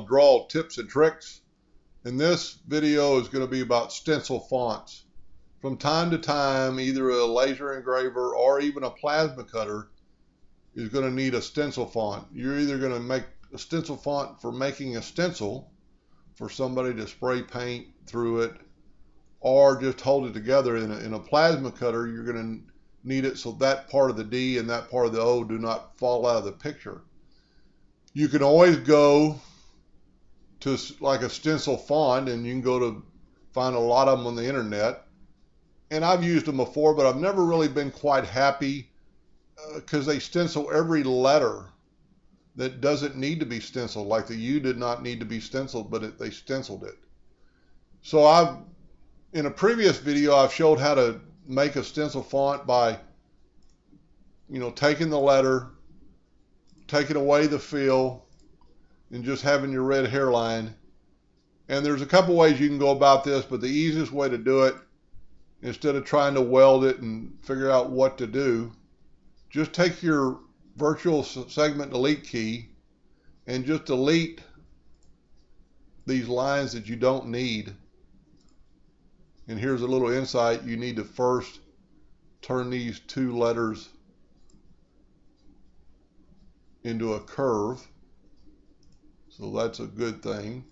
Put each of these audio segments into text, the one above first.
draw tips and tricks. And this video is going to be about stencil fonts. From time to time, either a laser engraver or even a plasma cutter is going to need a stencil font. You're either going to make a stencil font for making a stencil for somebody to spray paint through it, or just hold it together. In a plasma cutter, you're going to need it so that part of the D and that part of the O do not fall out of the picture. You can always go to like a stencil font, and you can go to find a lot of them on the internet. And I've used them before, but I've never really been quite happy because they stencil every letter that doesn't need to be stenciled. Like the U did not need to be stenciled, but they stenciled it. So in a previous video, I've showed how to make a stencil font by, taking the letter, taking away the fill, and just having your red hairline. And there's a couple ways you can go about this, but the easiest way to do it, instead of trying to weld it and figure out what to do, just take your virtual segment delete key and just delete these lines that you don't need. And here's a little insight. You need to first turn these two letters into a curve. So that's a good thing.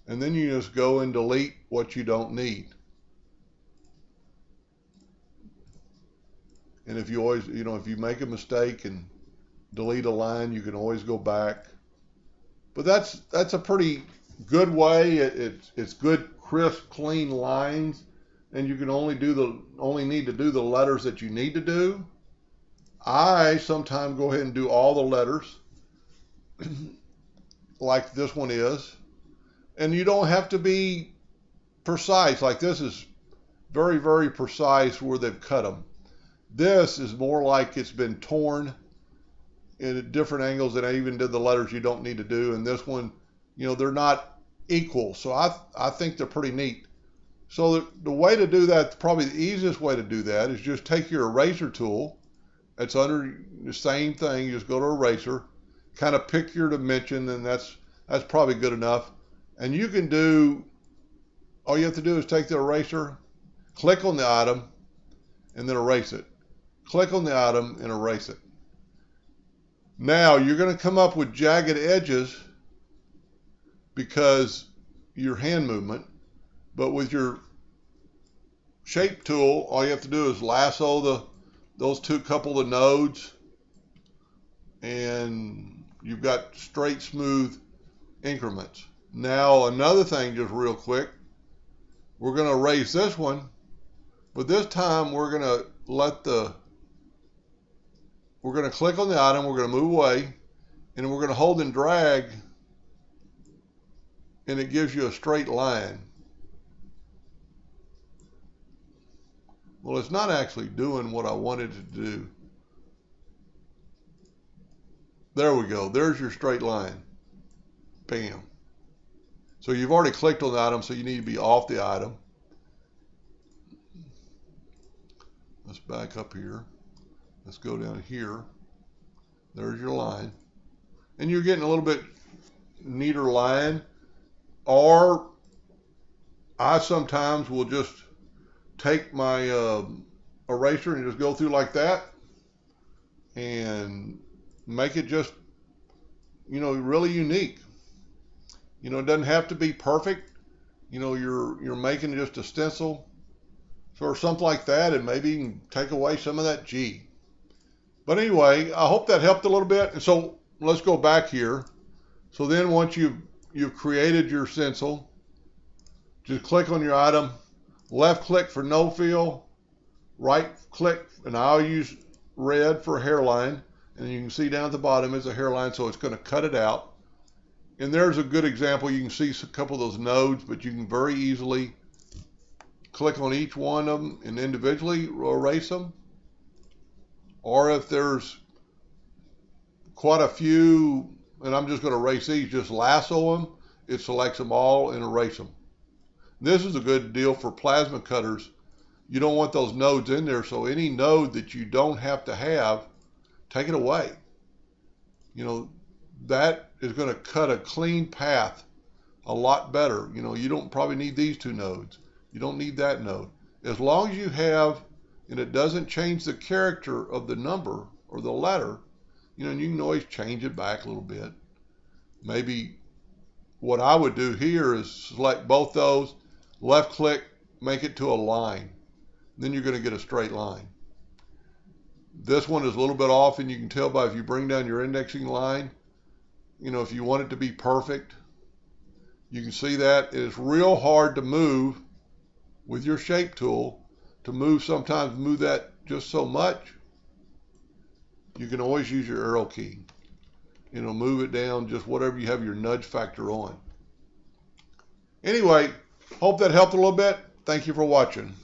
And then you just go and delete what you don't need. And if you always, if you make a mistake and delete a line, you can always go back. But that's a pretty good way. It's good, crisp, clean lines, and you can only need to do the letters that you need to do. I sometimes go ahead and do all the letters, like this one is, and you don't have to be precise. Like this is very, very precise where they've cut them. This is more like it's been torn in different angles, and I even did the letters you don't need to do. And this one, they're not equal. So I think they're pretty neat. So the way to do that, probably the easiest way to do that, is just take your eraser tool. It's under the same thing. You just go to eraser, kind of pick your dimension, and that's probably good enough. And you can do, all you have to do is take the eraser, click on the item, and then erase it. Click on the item and erase it. Now you're going to come up with jagged edges because your hand movement, but with your shape tool, all you have to do is lasso those couple of nodes, and you've got straight, smooth increments. Now another thing, just real quick, we're going to erase this one, but this time we're going to we're going to click on the item, we're going to move away, and we're going to hold and drag, and it gives you a straight line. Well, it's not actually doing what I wanted it to do. There we go. There's your straight line. Bam. So you've already clicked on the item, so you need to be off the item. Let's back up here. Let's go down here. There's your line. And you're getting a little bit neater line. Or I sometimes will just take my eraser and just go through like that and make it just, really unique. It doesn't have to be perfect. You're making just a stencil or something like that, and maybe you can take away some of that G. But anyway, I hope that helped a little bit. And so let's go back here. So then once you've created your stencil, just click on your item, left click for no fill, right click, and I'll use red for hairline, and you can see down at the bottom is a hairline, so it's going to cut it out. And there's a good example. You can see a couple of those nodes, but you can very easily click on each one of them and individually erase them. Or if there's quite a few, and I'm just going to erase these, just lasso them, it selects them all and erase them. This is a good deal for plasma cutters. You don't want those nodes in there, so any node that you don't have to have, take it away. that is going to cut a clean path a lot better. You know, you don't probably need these two nodes. You don't need that node. As long as you have, and it doesn't change the character of the number or the letter, you know, and you can always change it back a little bit. Maybe what I would do here is select both those, left click, make it to a line. Then you're going to get a straight line. This one is a little bit off, and you can tell by if you bring down your indexing line, you know, if you want it to be perfect, you can see that it's real hard to move with your shape tool, to move sometimes move that just so much. You can always use your arrow key. You know, move it down just whatever you have your nudge factor on. Anyway, hope that helped a little bit. Thank you for watching.